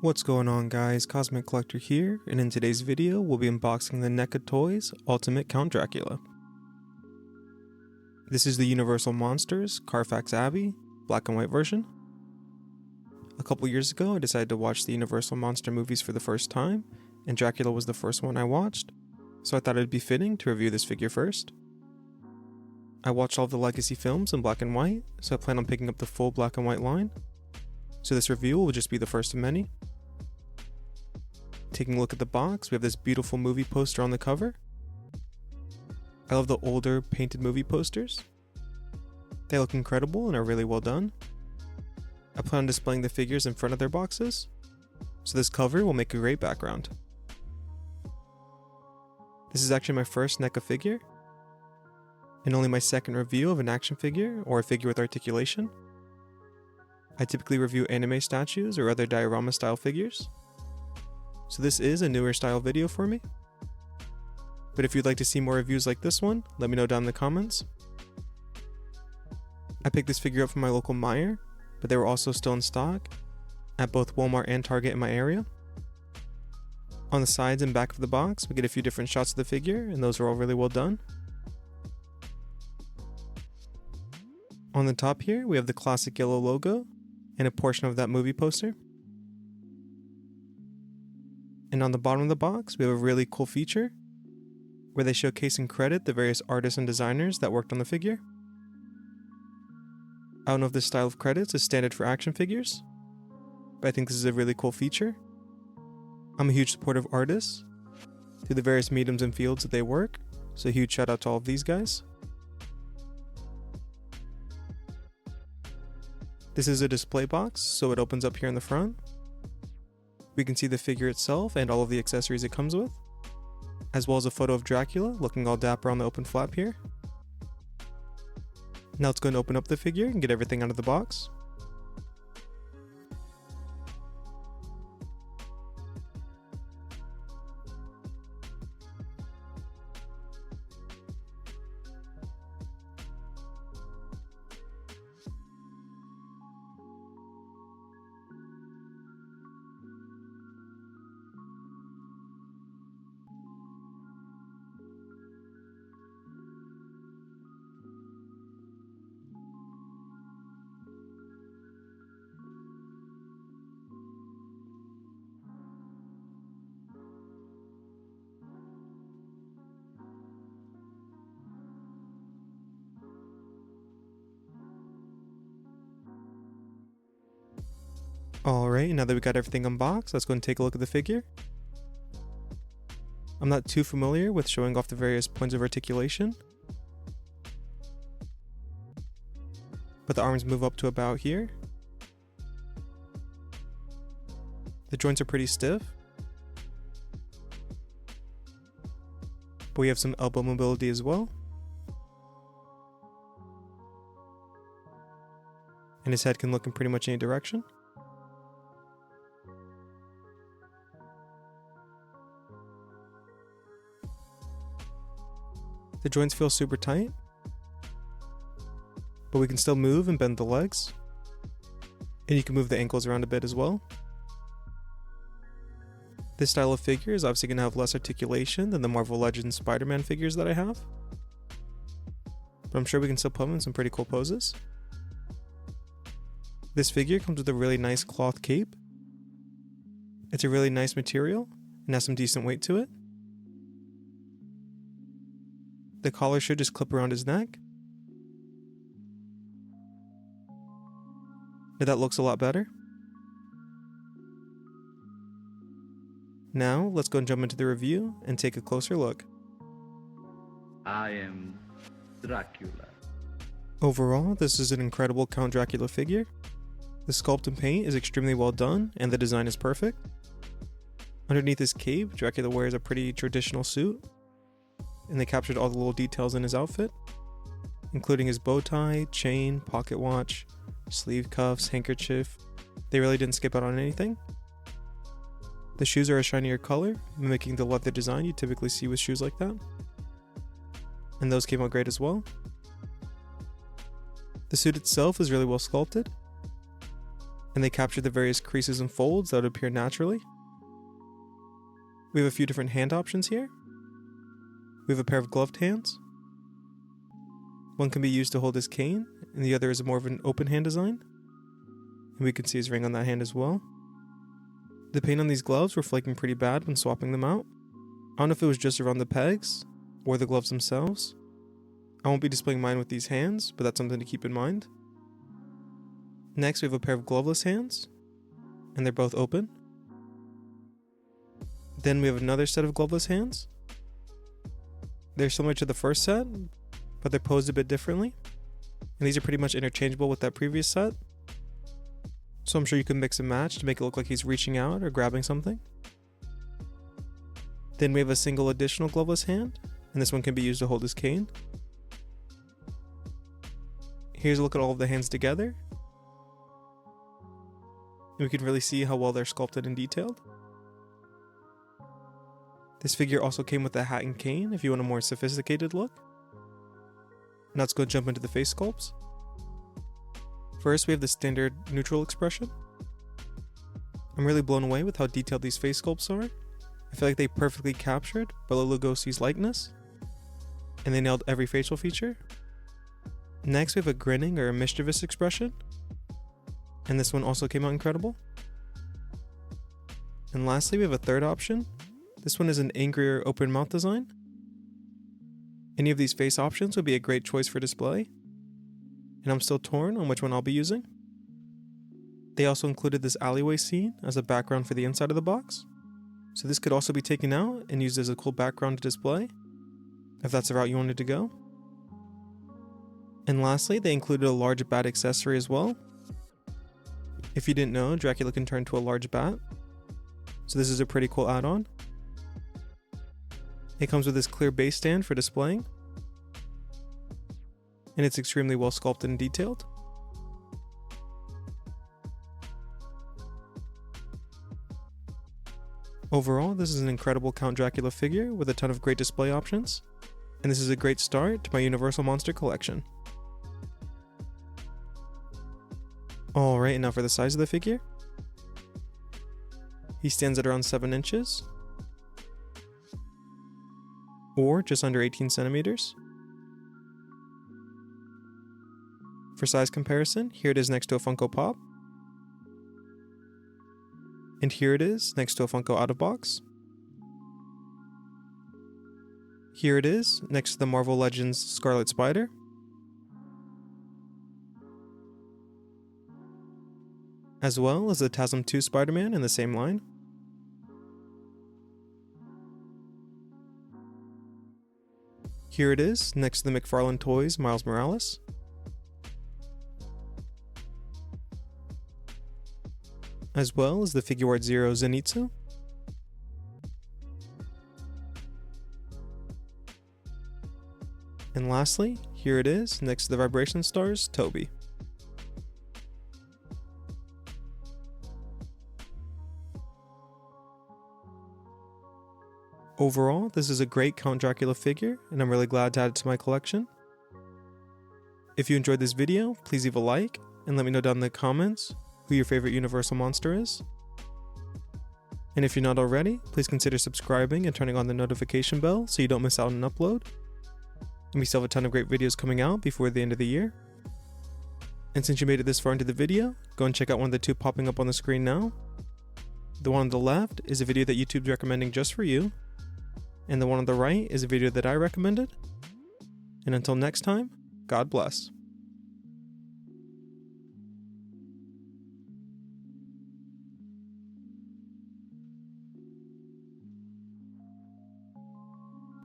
What's going on guys, Cosmic Collector here, and in today's video we'll be unboxing the NECA Toys Ultimate Count Dracula. This is the Universal Monsters Carfax Abbey black and white version. A couple years ago I decided to watch the Universal Monster movies for the first time, and Dracula was the first one I watched, so I thought it'd be fitting to review this figure first. I watched all of the legacy films in black and white, so I plan on picking up the full black and white line. So this review will just be the first of many. Taking a look at the box, we have this beautiful movie poster on the cover. I love the older painted movie posters. They look incredible and are really well done. I plan on displaying the figures in front of their boxes, so this cover will make a great background. This is actually my first NECA figure, and only my second review of an action figure or a figure with articulation. I typically review anime statues or other diorama style figures, so this is a newer style video for me. But if you'd like to see more reviews like this one, let me know down in the comments. I picked this figure up from my local Meijer, but they were also still in stock at both Walmart and Target in my area. On the sides and back of the box, we get a few different shots of the figure, and those are all really well done. On the top here, we have the classic yellow logo and a portion of that movie poster. And on the bottom of the box, we have a really cool feature where they showcase and credit the various artists and designers that worked on the figure. I don't know if this style of credits is standard for action figures, but I think this is a really cool feature. I'm a huge supporter of artists through the various mediums and fields that they work, so a huge shout out to all of these guys. This is a display box, so it opens up here in the front. We can see the figure itself and all of the accessories it comes with, as well as a photo of Dracula looking all dapper on the open flap here. Now let's go and open up the figure and get everything out of the box. Alright, now that we got everything unboxed, let's go and take a look at the figure. I'm not too familiar with showing off the various points of articulation, but the arms move up to about here. The joints are pretty stiff, but we have some elbow mobility as well. And his head can look in pretty much any direction. The joints feel super tight, but we can still move and bend the legs, and you can move the ankles around a bit as well. This style of figure is obviously going to have less articulation than the Marvel Legends Spider-Man figures that I have, but I'm sure we can still put them in some pretty cool poses. This figure comes with a really nice cloth cape. It's a really nice material and has some decent weight to it. The collar should just clip around his neck. Now that looks a lot better. Now let's go and jump into the review and take a closer look. I am Dracula. Overall, this is an incredible Count Dracula figure. The sculpt and paint is extremely well done and the design is perfect. Underneath his cape, Dracula wears a pretty traditional suit, and they captured all the little details in his outfit, including his bow tie, chain, pocket watch, sleeve cuffs, handkerchief. They really didn't skip out on anything. The shoes are a shinier color, mimicking the leather design you typically see with shoes like that. And those came out great as well. The suit itself is really well sculpted. and they capture the various creases and folds that would appear naturally. We have a few different hand options here. We have a pair of gloved hands. One can be used to hold his cane, and the other is more of an open hand design. And we can see his ring on that hand as well. The paint on these gloves were flaking pretty bad when swapping them out. I don't know if it was just around the pegs, or the gloves themselves. I won't be displaying mine with these hands, but that's something to keep in mind. Next, we have a pair of gloveless hands, and they're both open. Then we have another set of gloveless hands. They're similar to the first set, but they're posed a bit differently. And these are pretty much interchangeable with that previous set. So I'm sure you can mix and match to make it look like he's reaching out or grabbing something. Then we have a single additional gloveless hand, and this one can be used to hold his cane. Here's a look at all of the hands together. And we can really see how well they're sculpted and detailed. This figure also came with a hat and cane if you want a more sophisticated look. Now let's go jump into the face sculpts. First, we have the standard neutral expression. I'm really blown away with how detailed these face sculpts are. I feel like they perfectly captured Bela Lugosi's likeness, and they nailed every facial feature. Next, we have a grinning or a mischievous expression, and this one also came out incredible. And lastly, we have a third option. This one is an angrier open mouth design. Any of these face options would be a great choice for display, and I'm still torn on which one I'll be using. They also included this alleyway scene as a background for the inside of the box, so this could also be taken out and used as a cool background to display, if that's the route you wanted to go. And lastly, they included a large bat accessory as well. If you didn't know, Dracula can turn into a large bat, so this is a pretty cool add-on. It comes with this clear base stand for displaying, and it's extremely well sculpted and detailed. Overall, this is an incredible Count Dracula figure with a ton of great display options, and this is a great start to my Universal Monster collection. Alright, and now for the size of the figure. He stands at around 7 inches, or just under 18 centimeters. For size comparison, here it is next to a Funko Pop. And here it is next to a Funko Out of Box. Here it is next to the Marvel Legends Scarlet Spider. As well as the TASM 2 Spider-Man in the same line. Here it is next to the McFarlane Toys Miles Morales. As well as the Figuart Zero Zenitsu. And lastly, here it is next to the Vibration Stars Toby. Overall, this is a great Count Dracula figure, and I'm really glad to add it to my collection. If you enjoyed this video, please leave a like, and let me know down in the comments who your favorite Universal monster is. And if you're not already, please consider subscribing and turning on the notification bell so you don't miss out on an upload. And we still have a ton of great videos coming out before the end of the year. And since you made it this far into the video, go and check out one of the two popping up on the screen now. The one on the left is a video that YouTube's recommending just for you, and the one on the right is a video that I recommended. And until next time, God bless.